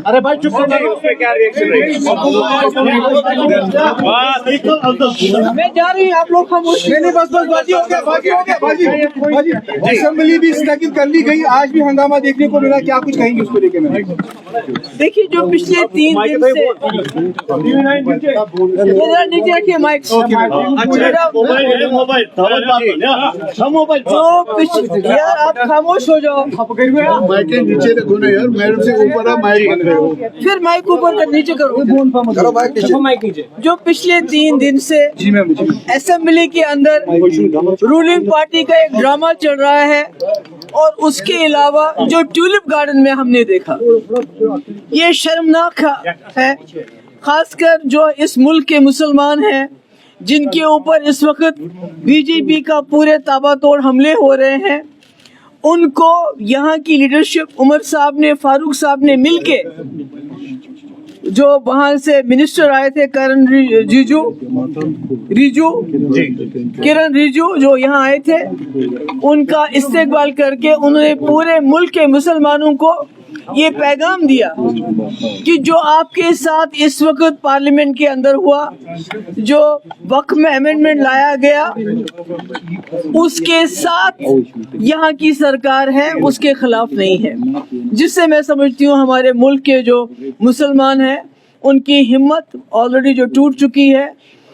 अरे भाई चुप हो जाओ। उस पे क्या रिएक्शन रहेगी? मैं जा रही हूँ, आप लोग खामोश। नहीं बस बाजी हो गया, बाजी। असेंबली भी स्थगित कर ली गई, आज भी हंगामा देखने को मिला, क्या कुछ कहेंगे उसको लेके? मैं देखिए, जो पिछले 3 दिन से नीचे रखिए माइक। यार आप खामोश हो जाओ। माइक नीचे रखो ना यार, मैडम से ऊपर माइक बन रहे हो। फिर माइक ऊपर कर, नीचे करो माइक नीचे। जो पिछले 3 दिन से असेंबली के अंदर रूलिंग पार्टी का एक ड्रामा चल रहा है, और उसके अलावा जो ट्यूलिप गार्डन में हमने देखा, ये शर्मनाक है। खासकर जो इस मुल्क के मुसलमान हैं, जिनके ऊपर इस वक्त बीजेपी का पूरे ताबड़तोड़ हमले हो रहे हैं, उनको यहाँ की लीडरशिप उमर साहब ने, फारूक साहब ने मिलके, जो वहाँ से मिनिस्टर आए थे किरण रिजू जो यहाँ आए थे, उनका इस्तेकबाल करके उन्होंने पूरे मुल्क के मुसलमानों को ये पैगाम दिया कि जो आपके साथ इस वक्त पार्लियामेंट के अंदर हुआ, जो वक्त में अमेंडमेंट लाया गया, उसके साथ यहाँ की सरकार है, उसके खिलाफ नहीं है। जिससे मैं समझती हूँ हमारे मुल्क के जो मुसलमान हैं, उनकी हिम्मत ऑलरेडी जो टूट चुकी है,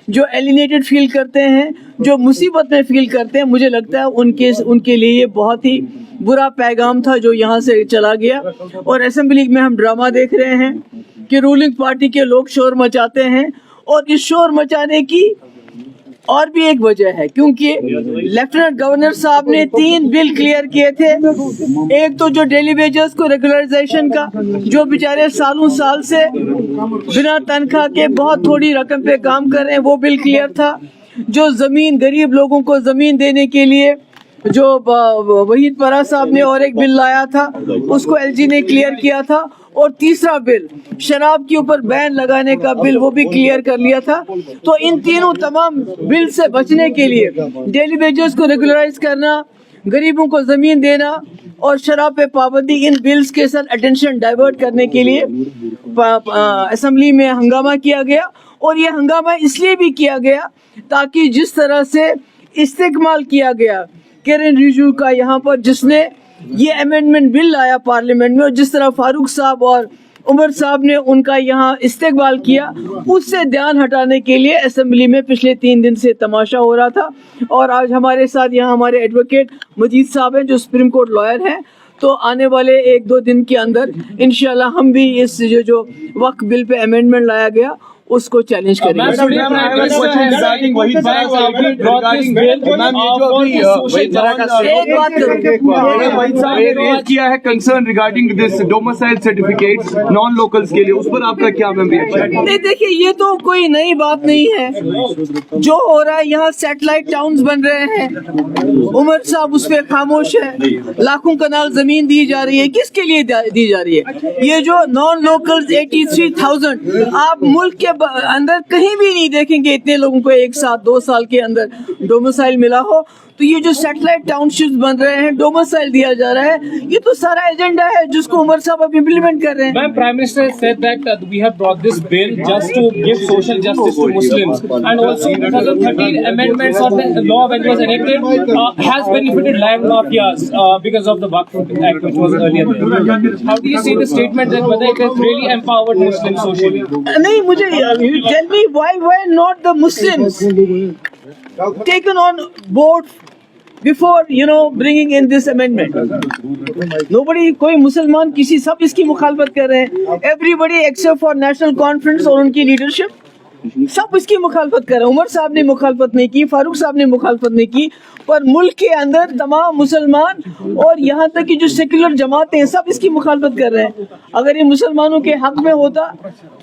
जो एलिनेटेड फील करते हैं, जो मुसीबत में फील करते हैं, मुझे लगता है उनके लिए ये बहुत ही बुरा पैगाम था जो यहाँ से चला गया। और असेंबली में हम ड्रामा देख रहे हैं कि रूलिंग पार्टी के लोग शोर मचाते हैं, और इस शोर मचाने की और भी एक वजह है, क्योंकि लेफ्टिनेंट गवर्नर साहब ने 3 बिल क्लियर किए थे। एक तो जो डेली वेजेस को रेगुलराइजेशन का, जो बेचारे सालों साल से बिना तनख्वाह के बहुत थोड़ी रकम पे काम कर रहे हैं, वो बिल क्लियर था। जो जमीन, गरीब लोगों को जमीन देने के लिए जो वहीद परा साहब ने और एक बिल लाया था, उसको एलजी ने क्लियर किया था। और तीसरा बिल, शराब के ऊपर बैन लगाने का बिल, वो भी क्लियर कर लिया था। तो इन तीनों तमाम बिल से बचने के लिए, डेली वेजेस को रेगुलराइज करना, गरीबों को जमीन देना और शराब पे पाबंदी, इन बिल्स के साथ अटेंशन डाइवर्ट करने के लिए असेंबली में हंगामा किया गया। और ये हंगामा इसलिए भी किया गया ताकि जिस तरह से इस्तेमाल किया गया किरण रिजिजू का यहाँ पर, जिसने ये अमेंडमेंट बिल लाया पार्लियामेंट में, और जिस तरह फारूक साहब और उमर साहब ने उनका यहाँ इस्तेकबाल किया, उससे ध्यान हटाने के लिए असेंबली में पिछले 3 दिन से तमाशा हो रहा था। और आज हमारे साथ यहाँ हमारे एडवोकेट मजीद साहब हैं, जो सुप्रीम कोर्ट लॉयर हैं। तो आने वाले 1-2 दिन के अंदर इंशाल्लाह हम भी इस जो वक्फ बिल पे अमेंडमेंट लाया गया, उसको चैलेंज करेंगे। किया है concern regarding this domicile certificates non locals के लिए, उस पर आपका क्या रिएक्शन? नहीं, देखिए, ये तो कोई नई बात नहीं है। जो हो रहा है, यहाँ सैटेलाइट टाउन्स बन रहे हैं, उमर साहब उस पर खामोश है। लाखों कनाल जमीन दी जा रही है, किसके लिए दी जा रही है? ये जो नॉन लोकल्स 83,000, आप मुल्क के अंदर कहीं भी नहीं देखेंगे इतने लोगों को एक साथ 2 साल के अंदर डोमिसाइल मिला हो। तो ये जो सैटेलाइट टाउनशिप्स बन रहे हैं, डोमिसाइल दिया जा रहा है, ये तो सारा एजेंडा है जिसको उमर साहब अब इम्प्लीमेंट कर रहे हैं। Ma'am, Prime Minister said that we have brought this bill just to give social justice to Muslims, and also 2013 amendments of the law when it was enacted has benefited land mafias because of the Waqf Act which was earlier there. How do you see the statement that whether it has really empowered Muslims socially? नहीं, मुझे tell me why not the Muslims taken on board before bringing in this amendment? Nobody, कोई मुसलमान किसी, सब इसकी मुखालफत कर रहे हैं। Everybody except for National Conference और उनकी लीडरशिप, सब इसकी मुखालफत कर रहे हैं। उमर साहब ने मुखालफत नहीं की, फारूक साहब ने मुखालफत नहीं की, पर मुल्क के अंदर तमाम मुसलमान और यहाँ तक कि जो सेक्युलर जमातें हैं, सब इसकी मुखालफत कर रहे हैं। अगर ये मुसलमानों के हक में होता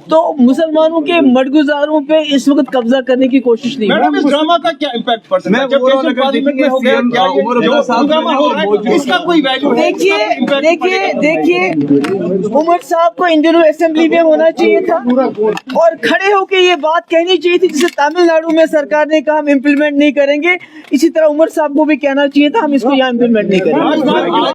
तो मुसलमानों के मडगुजारों पे इस वक्त कब्जा करने की कोशिश नहीं। मैडम, इस ड्रामा का क्या इम्पैक्ट पड़ सकता है? इसका कोई वैल्यू? देखिए, उमर साहब को इन दिनों असेंबली में होना चाहिए था और खड़े होकर ये बात कहनी चाहिए थी, जिसे तमिलनाडु में सरकार ने कहा हम इम्प्लीमेंट नहीं करेंगे, इसी तरह उमर साहब को भी कहना चाहिए था हम इसको यहाँ इम्प्लीमेंट नहीं करेंगे।